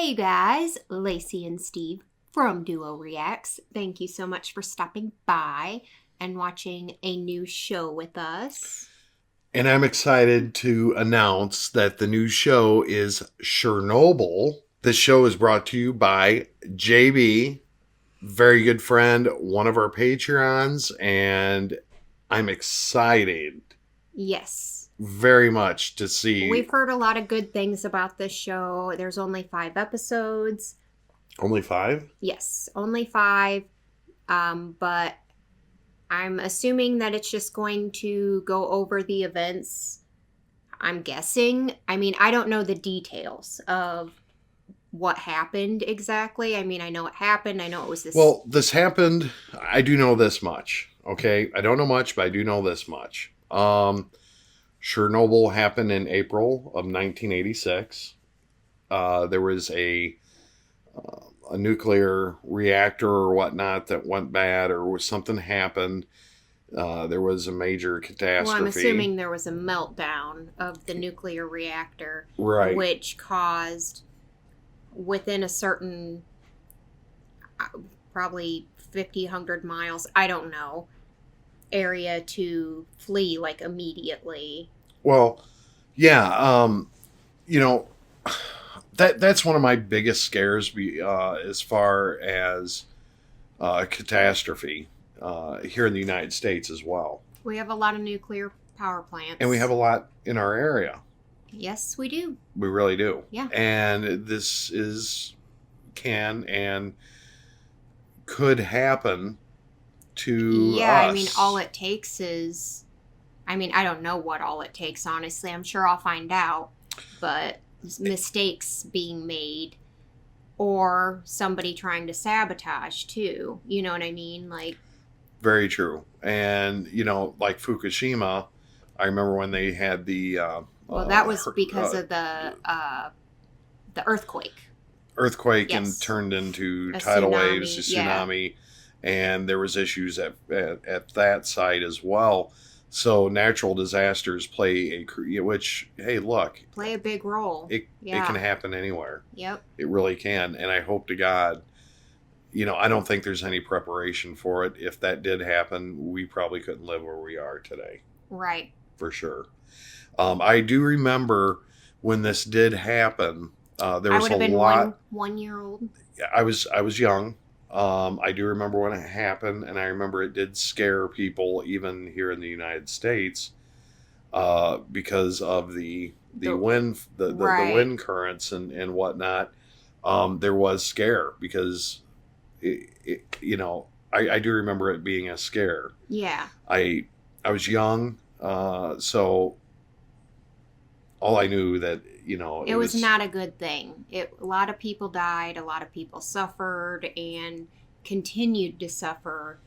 Hey guys, Lacey and Steve from Duo Reacts. Thank you so much for stopping by and watching a new show with us. And I'm excited to announce that the new show is Chernobyl. This show is brought to you by JB, very good friend, one of our Patreons, and I'm excited Yes. very much to see. We've heard a lot of good things about this show. There's only 5 episodes. Only 5? Yes, only 5. But I'm assuming that it's just going to go over the events. I'm guessing. I mean, I don't know the details of what happened exactly. I mean, I know it happened. I know it was this. Well, this happened. I do know this much. Okay, I don't know much, but I do know this much. Chernobyl happened in April of 1986. There was a nuclear reactor or whatnot that went bad, or something happened. There was a major catastrophe. Well, I'm assuming there was a meltdown of the nuclear reactor, right, which caused, within a certain, probably 50, 100 miles, I don't know, area to flee like immediately. Well, yeah, you know, that's one of my biggest scares as far as catastrophe here in the United States as well. We have a lot of nuclear power plants. And we have a lot in our area. Yes, we do. We really do. Yeah. And this can and could happen to us. I mean, all it takes is, I mean, I don't know what all it takes, honestly. I'm sure I'll find out. But mistakes being made or somebody trying to sabotage, too. You know what I mean? Like, very true. And, like Fukushima, I remember when they had the... well, that was because of the earthquake. Earthquake, yes. And turned into tidal waves, a tsunami. Yeah. And there was issues at that site as well. So natural disasters play play a big role. It can happen anywhere. Yep. It really can. And I hope to God, I don't think there's any preparation for it. If that did happen, we probably couldn't live where we are today. Right. For sure. I do remember when this did happen, there was a lot. One year old. I was young. I do remember when it happened, and I remember it did scare people even here in the United States because of the wind, the wind currents and whatnot. There was scare because I do remember it being a scare. Yeah. I was young, so all I knew that it was not a good thing. A lot of people died, a lot of people suffered, and continued to suffer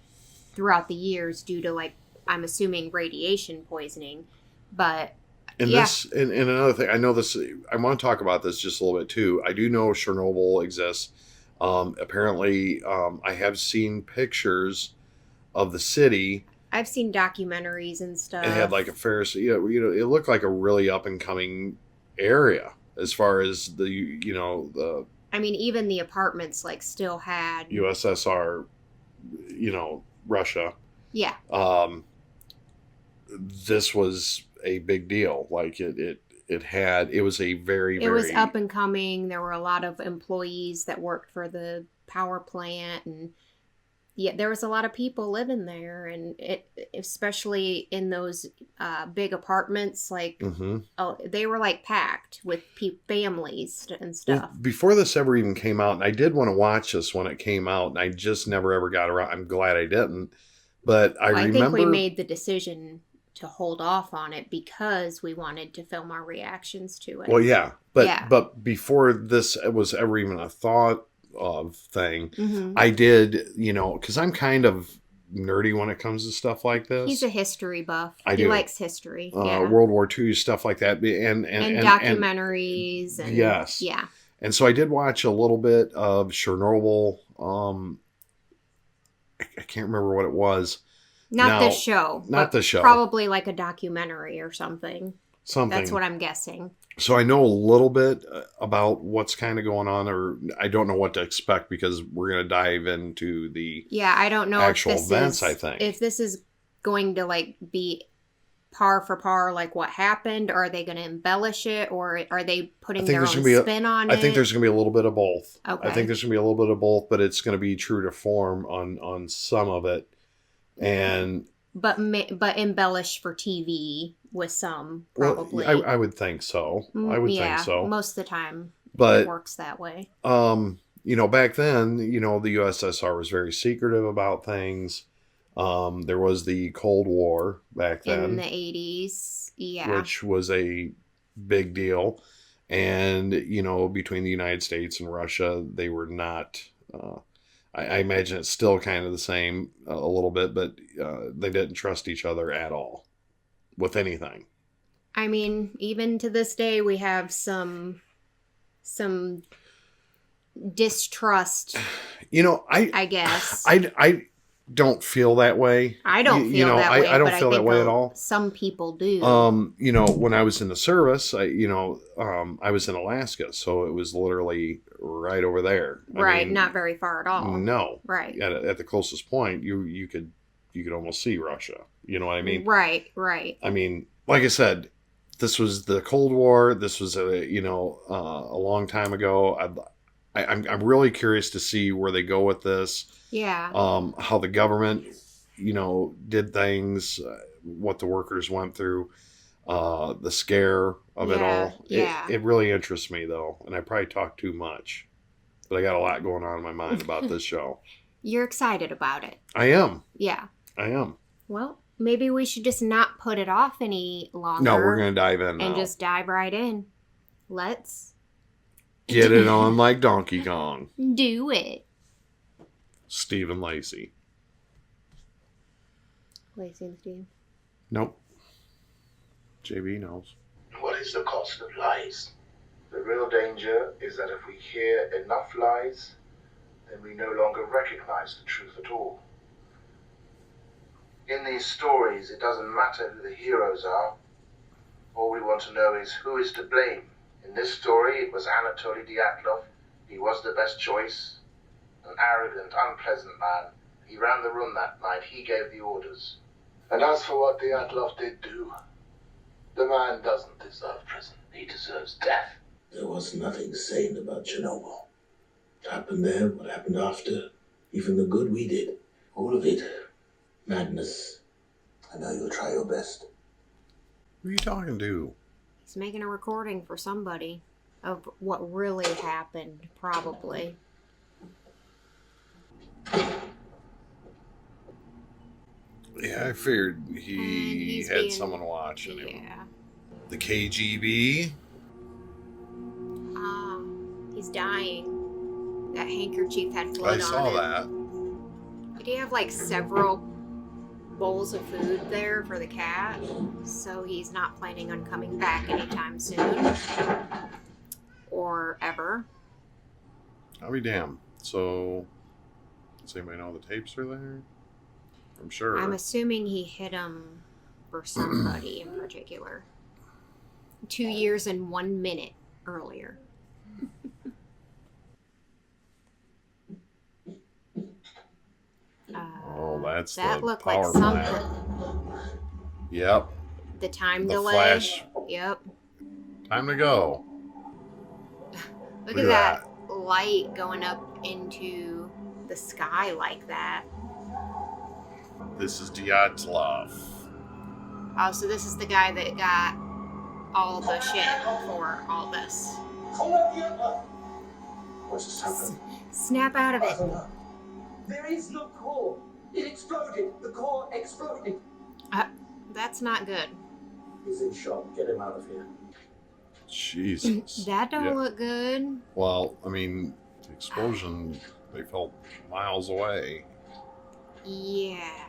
throughout the years due to, like, I'm assuming radiation poisoning. But this and another thing, I know this. I want to talk about this just a little bit too. I do know Chernobyl exists. Apparently, I have seen pictures of the city. I've seen documentaries and stuff. It had like a Ferris. It looked like a really up and coming area as far as the. I mean, even the apartments still had USSR, Russia. Yeah. This was a big deal. Like it was a very. It was up and coming. There were a lot of employees that worked for the power plant, and there was a lot of people living there, and especially in those big apartments, they were packed with families and stuff. Well, before this ever even came out, and I did want to watch this when it came out, and I just never ever got around. I'm glad I didn't, but I remember. I think we made the decision to hold off on it because we wanted to film our reactions to it. Well, yeah, but before this was ever even a thought of thing, mm-hmm. I did, because I'm kind of nerdy when it comes to stuff like this. He's a history buff. He likes history. World War II, stuff like that, and documentaries. And yes, yeah. And so I did watch a little bit of Chernobyl. I can't remember what it was. Not the show. Not the show. Probably like a documentary or something. Something. That's what I'm guessing. So I know a little bit about what's kind of going on, or I don't know what to expect because we're going to dive into the I don't know actual if this events, is, I think. if this is going to like be par for par like what happened, or are they going to embellish it, or are they putting their own spin on it? I think there's going to be a little bit of both. Okay. I think there's going to be a little bit of both, but it's going to be true to form on some of it. And but embellish for TV with some, probably. Well, I would think so. I would think so. Most of the time, but it works that way. You know, back then, you know, the USSR was very secretive about things. There was the Cold War back then. In the 80s, yeah. Which was a big deal. And, you know, between the United States and Russia, they were not... I imagine it's still kind of the same a little bit, but they didn't trust each other at all with anything. I mean, even to this day, we have some distrust. You know, I guess I don't feel that way. I don't feel that way. I don't feel that way at all. Some people do. You know, when I was in the service, I was in Alaska, so it was literally right over there. Right, not very far at all. No. Right. At the closest point, you could almost see Russia. You know what I mean? Right. I mean, like I said, this was the Cold War. This was a long time ago. I'm really curious to see where they go with this. Yeah. How the government, did things, what the workers went through, the scare of it all. Yeah. It really interests me though, and I probably talk too much, but I got a lot going on in my mind about this show. You're excited about it. I am. Yeah. I am. Well, maybe we should just not put it off any longer. No, we're going to dive in now. And just dive right in. Let's get it on like Donkey Kong. Do it. Steve and Lacey. Lacey and Steve. Nope. JB knows. What is the cost of lies? The real danger is that if we hear enough lies, then we no longer recognize the truth at all. In these stories, it doesn't matter who the heroes are. All we want to know is who is to blame. In this story, it was Anatoly Dyatlov. He was the best choice. An arrogant, unpleasant man. He ran the room that night. He gave the orders. And as for what Dyatlov did do, the man doesn't deserve prison. He deserves death. There was nothing sane about Chernobyl. What happened there, what happened after, even the good we did. All of it. Madness. I know you'll try your best. Who are you talking to? He's making a recording for somebody of what really happened, probably. Yeah, I figured he had someone watching him. Yeah. The KGB. He's dying. That handkerchief had blood on it. I saw that. Did he have like several bowls of food there for the cat? So he's not planning on coming back anytime soon. Or ever. I'll be damned. So, does anybody know the tapes are there? I'm sure. I'm assuming he hit him for somebody in particular. 2 years and 1 minute earlier. That's that the looked power like something. plant. Yep. The time the delay. Flash. Yep. Time to go. Look at that light going up into the sky like that. This is Dyatlov. Oh, so this is the guy that got all the shit for all this. What's just happened? Snap out of it. There is no core. It exploded. The core exploded. That's not good. He's in shock. Get him out of here. Jesus. That don't look good. Well, I mean, the explosion, they felt miles away. Yeah.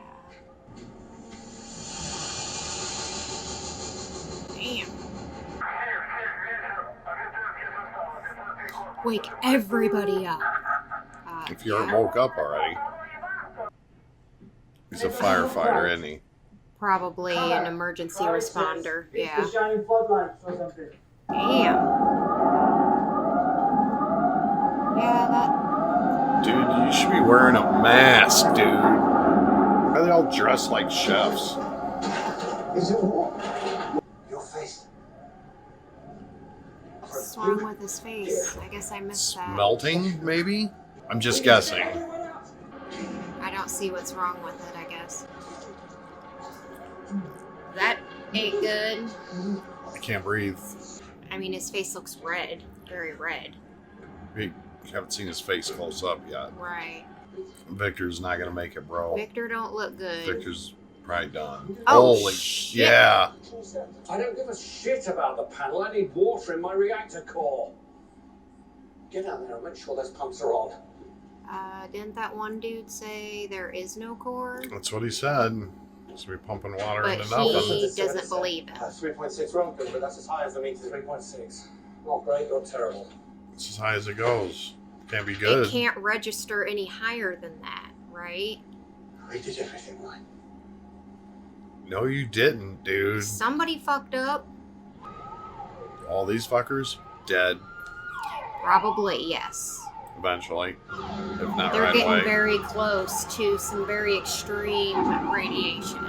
Damn. Wake everybody up. If you aren't woke up already. He's a firefighter, isn't he? Probably an emergency responder. Yeah. It's the shining floodlights or something. Damn. Yeah, that. Dude, you should be wearing a mask, dude. Why are they all dressed like chefs? Is it what? Your face. What's wrong with his face? I guess I missed that. Melting, maybe? I'm just guessing. I don't see what's wrong with it, I guess. That ain't good. I can't breathe. I mean, his face looks red. Very red. You haven't seen his face close up yet. Right. Victor's not going to make it, bro. Victor don't look good. Victor's probably done. Oh, Holy shit. yeah. I don't give a shit about the panel. I need water in my reactor core. Get out there and make sure those pumps are on. Didn't that one dude say there is no core? That's what he said. So we're pumping water But into nothing. he doesn't believe it. 3.6 wrong, but that's as high as the meter 3.6. Not great or terrible. It's as high as it goes. Can't be good. It can't register any higher than that, right? We did everything right. No, you didn't, dude. Somebody fucked up. All these fuckers dead Probably, yes. eventually, if not They're right getting away. very close to some very extreme radiation.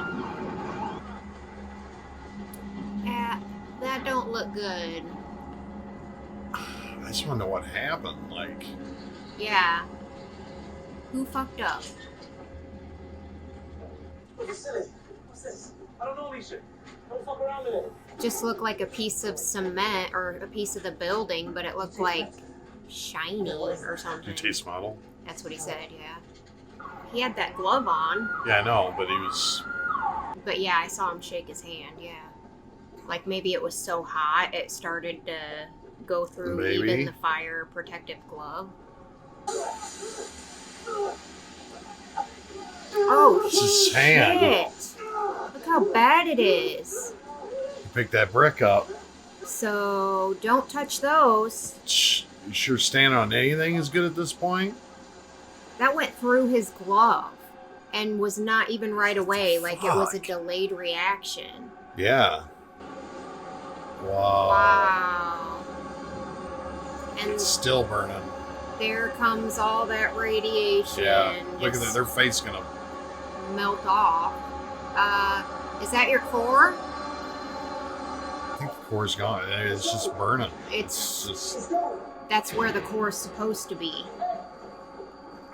Yeah, that don't look good. I just want to know what happened. Like, Yeah. Who fucked up? What's silly? What's this? I don't know, Lisa. Don't fuck around with it. Just looked like a piece of cement or a piece of the building, but it looked like shiny or something. taste model. That's what he said, yeah. He had that glove on, Yeah, I know, but he was. but yeah, I saw him shake his hand, yeah. Like maybe it was so hot it started to go through Maybe. even the fire protective glove. Oh, It's his hand. shit! Look how bad it is. Pick that brick up. So don't touch those. Shh, you sure standing on anything is good at this point? That went through his glove and was not even right away. Like it was a Fuck. delayed reaction. Yeah. Wow. Wow. And It's still burning. there comes all that radiation. Yeah. Look at just that. Their face gonna. melt off. Is that your core? I think the core's gone. It's just burning. It's just. that's where the core is supposed to be.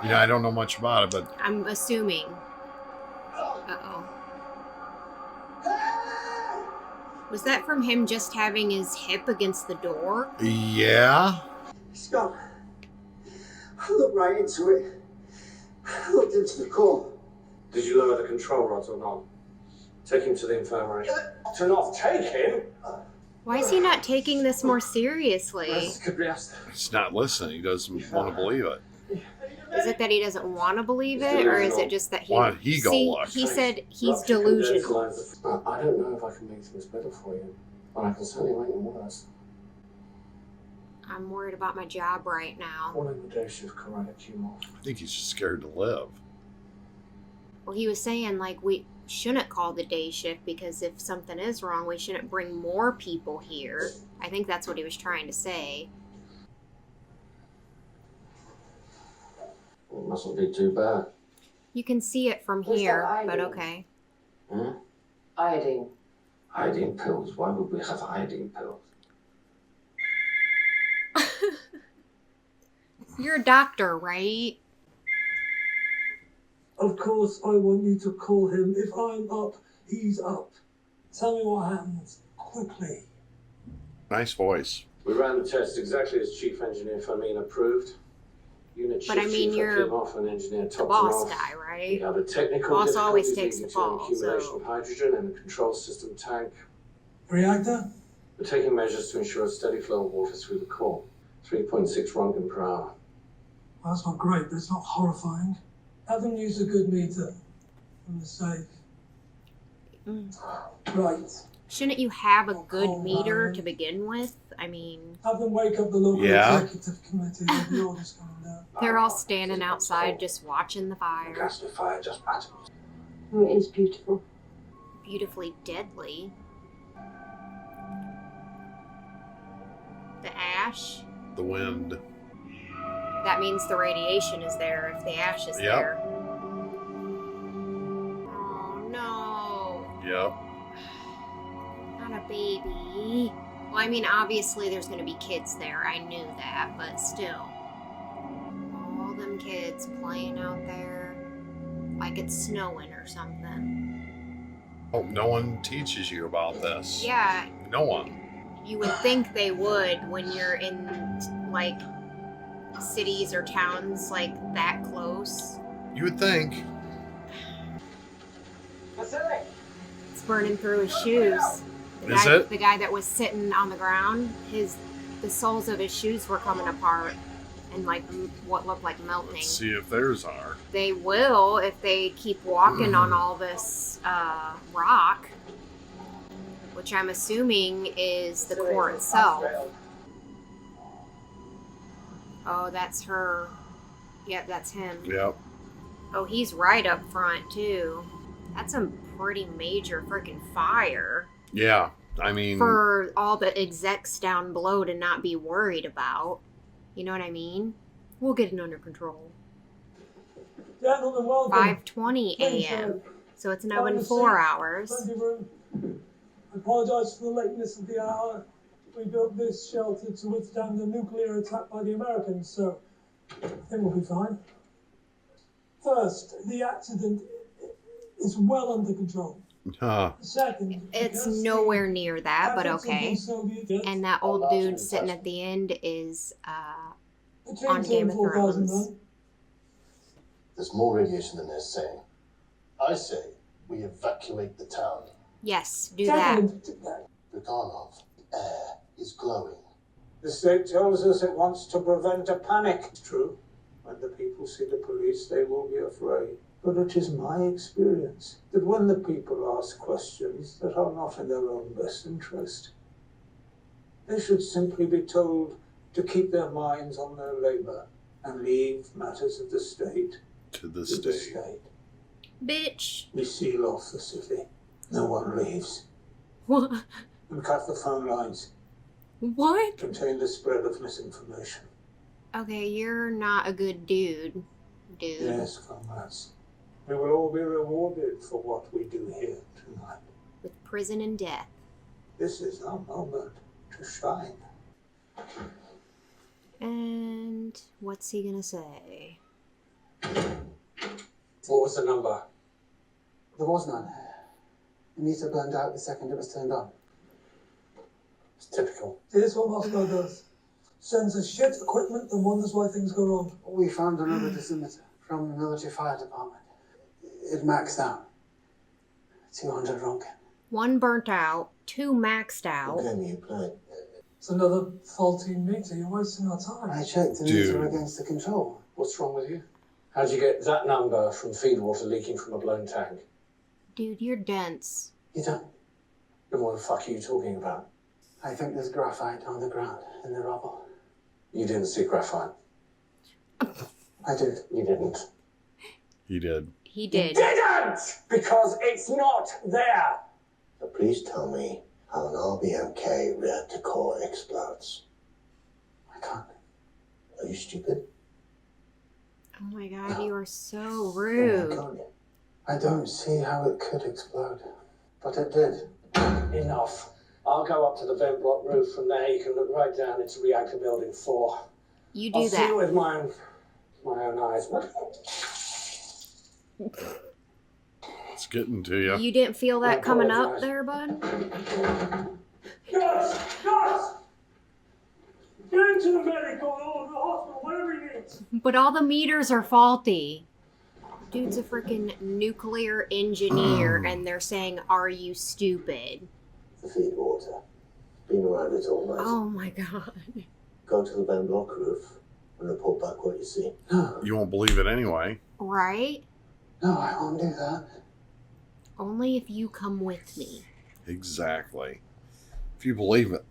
Yeah, I don't know much about it, but I'm assuming. Uh-oh. Was that from him just having his hip against the door? yeah. Scott, I looked right into it. I looked into the core. Did you lower the control rods or not? Take him to the infirmary. To not take him? Why is he not taking this more seriously? This could be asked. He's not listening. He doesn't want to believe it. Is it that he doesn't want to believe it, or is it just that he? Why don't he go look? He said he's Rupture can delusional. destabilize the- I don't know if I can make things better for you, but I can certainly make them worse. I'm worried about my job right now. Calling the day shift carotid tumor. I think he's just scared to live. Well, he was saying like we shouldn't call the day shift because if something is wrong, we shouldn't bring more people here. I think that's what he was trying to say. It mustn't be too bad. You can see it from Who's here, that but hiding? okay. Hmm? Iodine. Iodine pills. Why would we have iodine pills? You're a doctor, right? Of course, I want you to call him. If I'm up, he's up. Tell me what happens. Quickly. Nice voice. We ran the test exactly as Chief Engineer Firmin approved. Unit But I shift mean, chief you're came off and engineer The topped boss him off. guy, We right? had a technical Boss always difficulty takes the leading to fall, an accumulation so- of hydrogen in the control system tank. Reactor? We're taking measures to ensure a steady flow of water through the core. 3.6 Rontgen per hour. Well, that's not great, but it's not horrifying. Have them use a good meter from the safe. Mm. Right. Shouldn't you have a good Oh, meter Ryan. to begin with? I mean, Have them wake up the local Yeah. executive committee with the orders coming down. they're all standing outside just watching the The fire. ghastly fire just patterns. Oh, it is beautiful. beautifully deadly. The ash. The wind. That means the radiation is there if the ash is there. Oh no. Yep. Not a baby. Well, I mean, obviously there's going to be kids there. I knew that, but still. All them kids playing out there like it's snowing or something. Oh, no one teaches you about this. Yeah. No one. You would think they would when you're in, like, cities or towns, like, that close. You would think. It's burning through his shoes. Is it? The guy that was sitting on the ground, the soles of his shoes were coming apart and, like, what looked like melting. Let's see if theirs are. They will if they keep walking on all this rock, which I'm assuming is the core itself. Oh, that's her. Yep, that's him. Yep. Oh, he's right up front, too. That's a pretty major freaking fire. Yeah, I mean... For all the execs down below to not be worried about. You know what I mean? We'll get it under control. Gentlemen, welcome. 5:20 a.m. So it's now been 4 hours. I apologise for the lateness of the hour. We built this shelter to withstand a nuclear attack by the Americans, so I think we'll be fine. First, the accident is well under control. Second, it's nowhere near that, but okay. And that old dude sitting at the end is on Game of Thrones. There's more radiation than they're saying. I say we evacuate the town. Yes, do that. Bogdanov, air is glowing. The state tells us it wants to prevent a panic. It's true. When the people see the police, they will be afraid. But it is my experience that when the people ask questions that are not in their own best interest, they should simply be told to keep their minds on their labor and leave matters of the state to the state. state. Bitch. We seal off the city. No one leaves. What? And cut the phone lines. What? Contain the spread of misinformation. Okay, you're not a good dude. Yes, comrades. We will all be rewarded for what we do here tonight. With prison and death. This is our moment to shine. And what's he gonna say? What was the number? There was none. The meter burned out the second it was turned on. It's typical. Here's what Moscow does. Sends us shit equipment and wonders why things go wrong. We found another dosimeter from the military fire department. It maxed out. 200 Ronkin. 1 burnt out, 2 maxed out. What game are you playing? It's another faulty meter. You're wasting our time. I checked the meter against the control. What's wrong with you? How'd you get that number from feed water leaking from a blown tank? Dude, you're dense. You don't? Then what the fuck are you talking about? I think there's graphite on the ground in the rubble. You didn't see graphite. I did. You didn't. He did. He did. You didn't! Because it's not there! So please tell me how an RBMK reactor core explodes. I can't. Are you stupid? Oh my god, you are so I rude. can't. I don't see how it could explode. But it did. Enough. I'll go up to the vent block roof. From there you can look right down into reactor building 4. You do I'll see that. it with my own eyes. It's getting to you. You didn't feel that I coming up apologize. there, bud? Guys! Guys! Get him to the medical or the hospital, whatever he needs. But all the meters are faulty. Dude's a freaking nuclear engineer, and they're saying, "Are you stupid?" The feed water. Been around it all night. Oh my god. Go to the Ben block roof and report back what you see. No. You won't believe it anyway. Right? No, I won't do that. Only if you come with me. Exactly. If you believe it,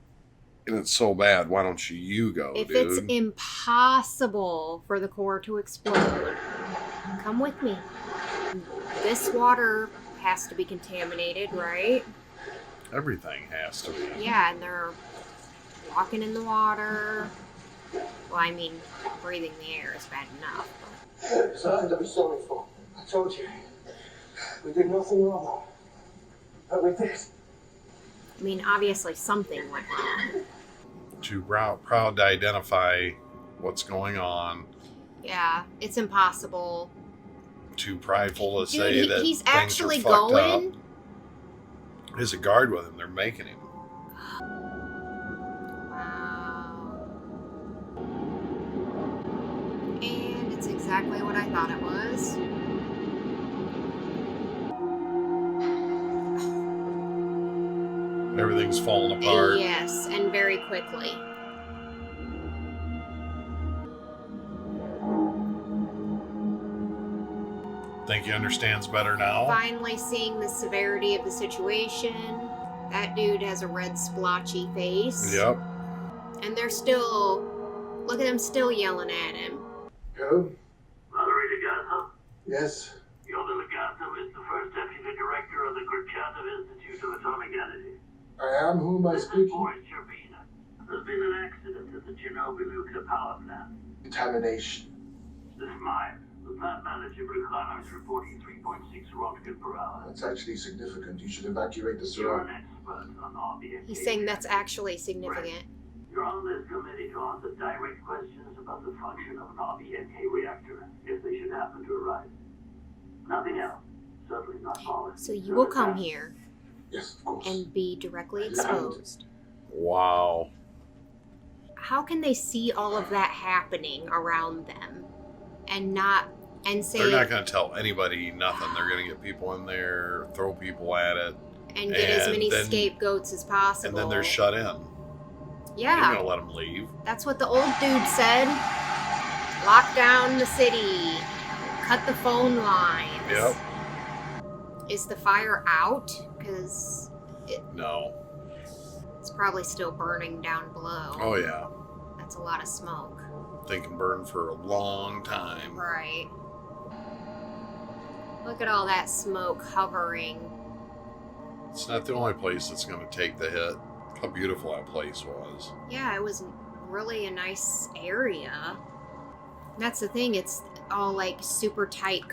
and it's so bad, why don't you go, If dude? it's impossible for the core to explode, come with me. This water has to be contaminated, right? Everything has to be. Yeah, and they're walking in the water. Well, I mean, breathing the air is bad enough. It's nothing to be sorry for. I told you. We did nothing wrong. But we did. I mean, obviously something went wrong. Too proud to identify what's going on. Yeah, it's impossible. Too prideful to Dude, say that he's things actually are fucked going. up. There's a guard with him. They're making him. Wow. And it's exactly what I thought it was. Everything's falling apart. Yes, and very quickly. Think he understands better now? Finally seeing the severity of the situation. That dude has a red splotchy face. Yep. And they're still... Look at them still yelling at him. Who? Valerie Legato? Yes. Yoda Legato is the first deputy director of the Kurchatov Institute of Atomic Energy. I am. Who am I This is speaking? Boris Chervina. There's been an accident at the Chernobyl nuclear power plant. Contamination. This mine. The plant manager, Brikhanov, is reporting 3.6 Rontgen per hour. That's actually significant. You should evacuate the You're an surrounding. expert on RBMK. He's saying that's actually significant. You're on this committee to answer direct questions about the function of an RBMK reactor, if they should happen to arise. Nothing else. Certainly not policy. So you will come here Yes, of course. and be directly exposed. Wow. How can they see all of that happening around them and say They're not going to tell anybody nothing. They're going to get people in there, throw people at it, and get as and many then- scapegoats as possible? and then they're shut in. They're Yeah, going to let them leave. that's what the old dude said. Lock down the city. Cut the phone lines. Yep. Is the fire out? Because No. it's probably still burning down below. Oh, yeah. That's a lot of smoke. They can burn for a long time. Right. Look at all that smoke hovering. It's not the only place that's going to take the hit. How beautiful that place was. Yeah, it was really a nice area. That's the thing, it's all like super tight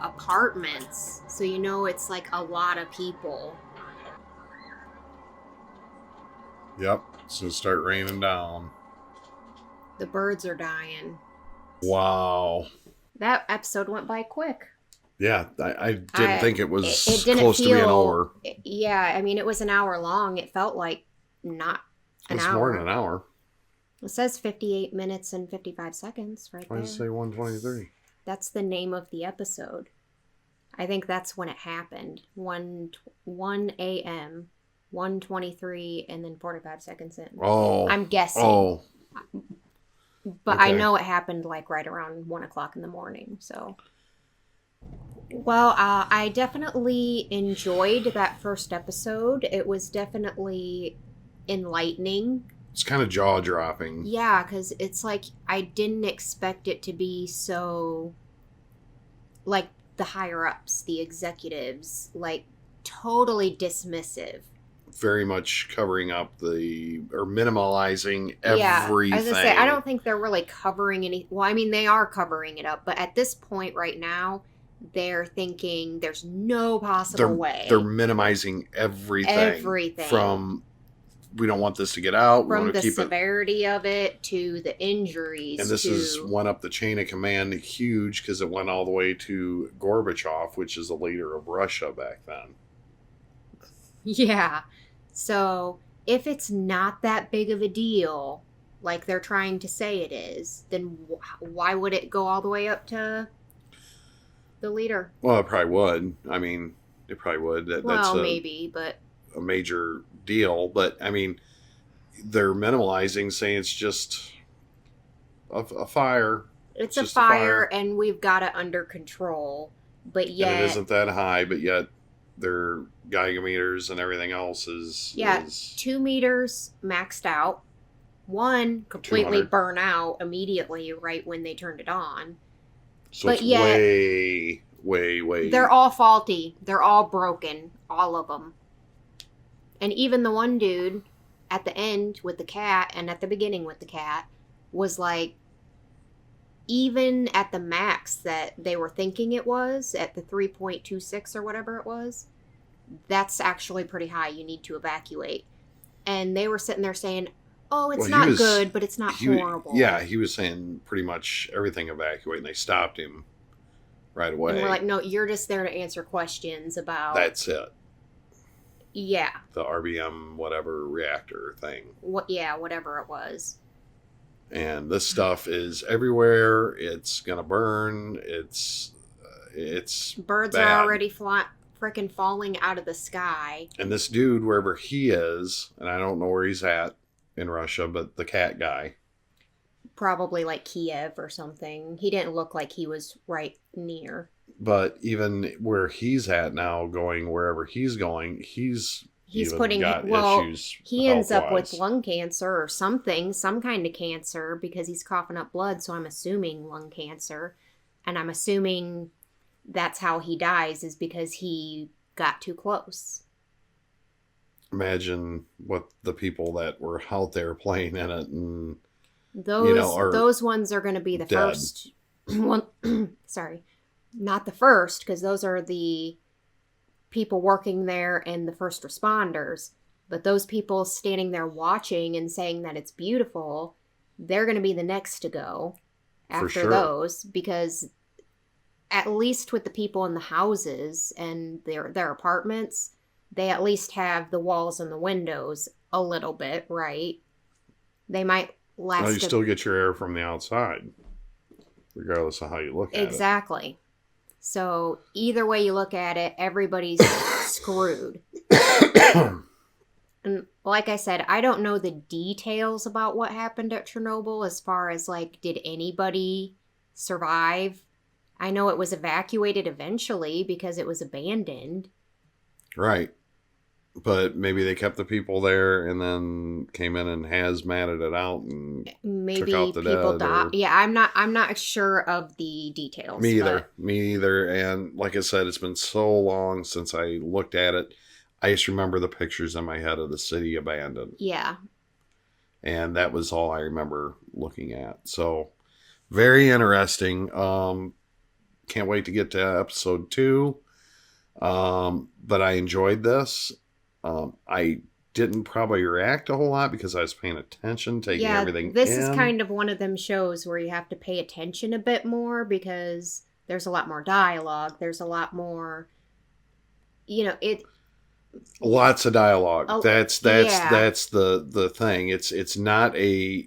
apartments. So you know it's like a lot of people. Yep. It's going to start raining down. The birds are dying. Wow. That episode went by quick. Yeah, I didn't think it was It didn't close to being over. Yeah, I mean, it was an hour long. It felt like not an It's hour. more than an hour. It says 58 minutes and 55 seconds right Why there. did it say 123? That's the name of the episode. I think that's when it happened. 1 a.m., 1:23, and then 45 seconds in. Oh. I'm guessing. Oh. But I okay. know it happened like right around 1 o'clock in the morning. So, well, I definitely enjoyed that first episode. It was definitely enlightening. It's kind of jaw-dropping. Yeah, because it's like I didn't expect it to be so, like, the higher-ups, the executives, like, totally dismissive. Very much covering up or minimalizing Yeah, everything. I was gonna say, I don't think they're really covering any. Well, I mean, they are covering it up, but at this point right now, they're thinking there's no possible way. They're minimizing everything. Everything. From, we don't want this to get out. We From want to the keep it. severity of it to the injuries. And this went up the chain of command huge because it went all the way to Gorbachev, which is the leader of Russia back then. Yeah. So if it's not that big of a deal, like they're trying to say it is, then why would it go all the way up to the leader? Well, it probably would. I mean, it probably would. That's maybe, but a major deal. But, I mean, they're minimalizing, saying it's just a fire. it's just a fire and we've got it under control. But And yet, it isn't that high, but yet their Geiger meters and everything else is... 2 meters maxed out. 1 completely 200. burn out immediately right when they turned it on. So but it's yet- way, way. They're all faulty. They're all broken. All of them. And even the one dude at the end with the cat and at the beginning with the cat was like, even at the max that they were thinking it was, at the 3.26 or whatever it was, that's actually pretty high. You need to evacuate. And they were sitting there saying, oh, it's not good, but it's not horrible. Yeah, he was saying pretty much everything evacuate, and they stopped him right away. And we're like, no, you're just there to answer questions about... That's it. Yeah. The RBM whatever reactor thing. Whatever it was. And this stuff is everywhere. It's gonna burn. It's birds bad. are already freaking falling out of the sky. And this dude, wherever he is, and I don't know where he's at in Russia, but the cat guy, probably like Kiev or something. He didn't look like he was right near. But even where he's at now, going wherever he's going, he's putting issues. He ends up with lung cancer or something, some kind of cancer, because he's coughing up blood. So I'm assuming lung cancer, and I'm assuming that's how he dies, is because he got too close. Imagine what the people that were out there playing in it, and those ones are going to be the first one. Sorry, not the first, because those are the people working there and the first responders. But those people standing there watching and saying that it's beautiful, they're going to be the next to go after those, because at least with the people in the houses and their apartments, they at least have the walls and the windows a little bit, right? They might last... Well, you still get your air from the outside, regardless of how you look at it. Exactly. So either way you look at it, everybody's screwed. And like I said, I don't know the details about what happened at Chernobyl as far as, like, did anybody survive? I know it was evacuated eventually because it was abandoned. Right. But maybe they kept the people there and then came in and hazmated it out and maybe took out the people dead. died. Yeah, I'm not sure of the details. Me either. And like I said, it's been so long since I looked at it. I just remember the pictures in my head of the city abandoned. Yeah. And that was all I remember looking at. So very interesting. Can't wait to get to episode 2. But I enjoyed this. I didn't probably react a whole lot because I was paying attention, taking everything in. This is kind of one of them shows where you have to pay attention a bit more because there's a lot more dialogue. There's a lot more, lots of dialogue. That's the thing. It's not a,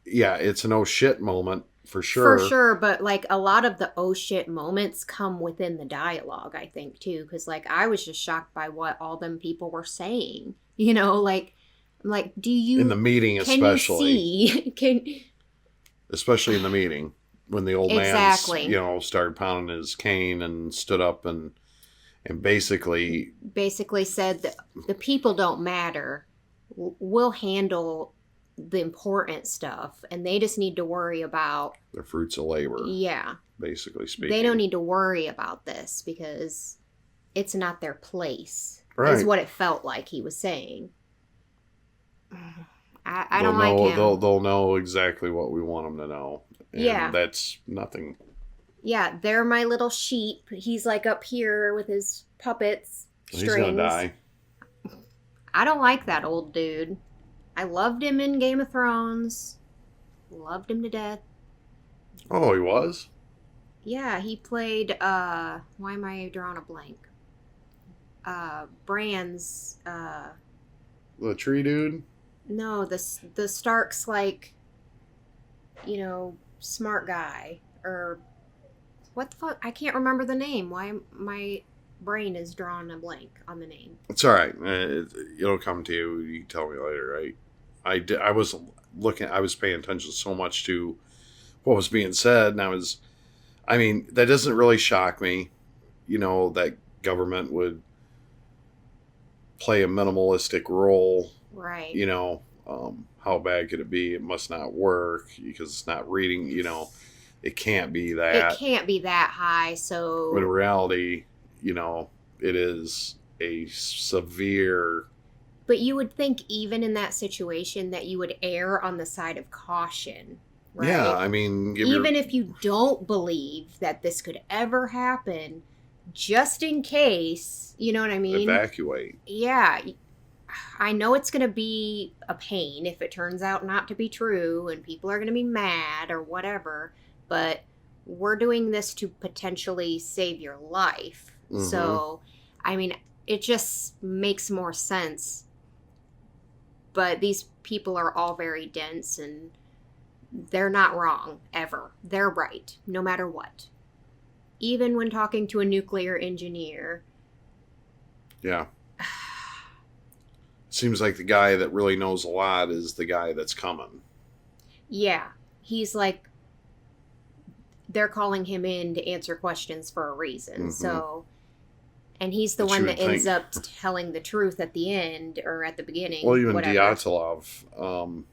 it's an oh shit moment. For sure, but like a lot of the oh shit moments come within the dialogue, I think, too, because like I was just shocked by what all them people were saying. Like do you in the meeting, especially especially in the meeting when the old man started pounding his cane and stood up and basically said that the people don't matter. We'll handle the important stuff, and they just need to worry about the fruits of labor. Yeah. Basically speaking. They don't need to worry about this because it's not their place. Right. Is what it felt like he was saying. I don't like him. They'll know exactly what we want them to know. And that's nothing. Yeah, they're my little sheep. He's like up here with his puppets, strings. He's gonna die. I don't like that old dude. I loved him in Game of Thrones. Loved him to death. Oh, he was? Yeah, he played, why am I drawing a blank? Bran's, the tree dude? No, the Stark's, like, smart guy. Or, what the fuck? I can't remember the name. Why my brain is drawing a blank on the name. It's all right. It'll come to you. You can tell me later, right? I was paying attention so much to what was being said, and that doesn't really shock me, that government would play a minimalistic role. Right. How bad could it be? It must not work because it's not reading, it can't be that. It can't be that high. So, But in reality, it is a severe. But you would think even in that situation that you would err on the side of caution, right? Yeah, I mean, even if you don't believe that this could ever happen, just in case, you know what I mean? Evacuate. Yeah. I know it's going to be a pain if it turns out not to be true and people are going to be mad or whatever, but we're doing this to potentially save your life. Mm-hmm. So, I mean, it just makes more sense. But these people are all very dense and they're not wrong, ever. They're right, no matter what. Even when talking to a nuclear engineer. Yeah. Seems like the guy that really knows a lot is the guy that's coming. Yeah. He's like, they're calling him in to answer questions for a reason. Mm-hmm. So, and he's the one that ends up telling the truth at the end or at the beginning. Well, even whatever. Dyatlov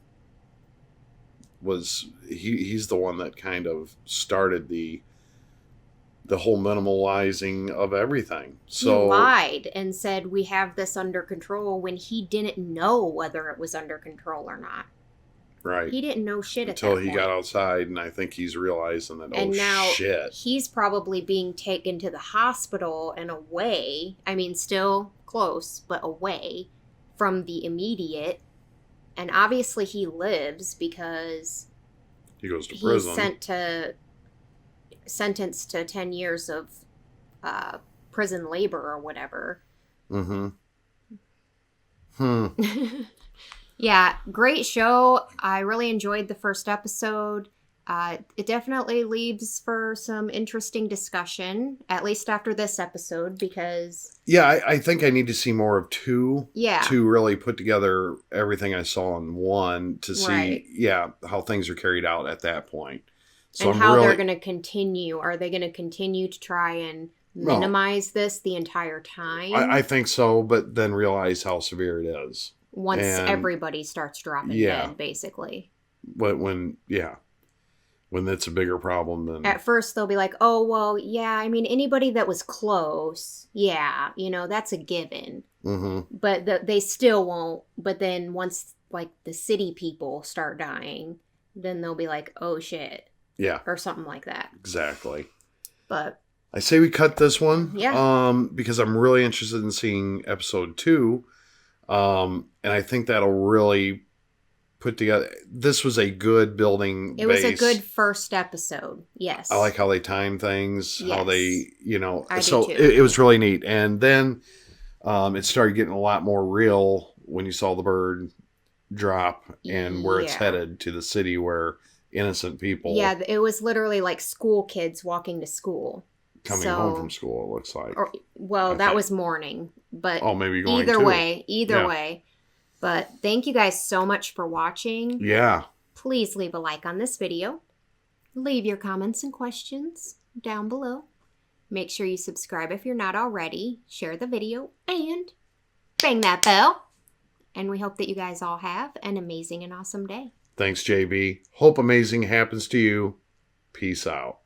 he's the one that kind of started the whole minimalizing of everything. So he lied and said we have this under control when he didn't know whether it was under control or not. Right. He didn't know shit until at that he point. got outside, and I think he's realizing that, and now shit. He's probably being taken to the hospital and away. I mean, still close, but away from the immediate. And obviously he lives because he goes to prison. He's sentenced to 10 years of prison labor or whatever. Mm-hmm. Yeah, great show. I really enjoyed the first episode. It definitely leaves for some interesting discussion, at least after this episode, because... Yeah, I think I need to see more of 2 yeah. to really put together everything I saw in 1 to see, right. how things are carried out at that point. So and how they're going to continue. Are they going to continue to try and minimize this the entire time? I think so, but then realize how severe it is. Once everybody starts dropping dead, basically. When it's a bigger problem than... At first, they'll be like, oh, well, yeah, I mean, anybody that was close, yeah, that's a given. Mm-hmm. But they still won't. But then once, like, the city people start dying, then they'll be like, oh, shit. Yeah. Or something like that. Exactly. But... I say we cut this one. Yeah. Because I'm really interested in seeing episode 2. And I think that'll really put together... This was a good building base. It was a good first episode. Yes. I like how they time things. Yes. How they, I so do too. it was really neat. And then it started getting a lot more real when you saw the bird drop and where it's headed to the city where innocent people... Yeah, it was literally like school kids walking to school. Coming home from school, it looks like. That was morning. But maybe going either way. But thank you guys so much for watching. Yeah. Please leave a like on this video. Leave your comments and questions down below. Make sure you subscribe if you're not already. Share the video and bang that bell. And we hope that you guys all have an amazing and awesome day. Thanks, JB. Hope amazing happens to you. Peace out.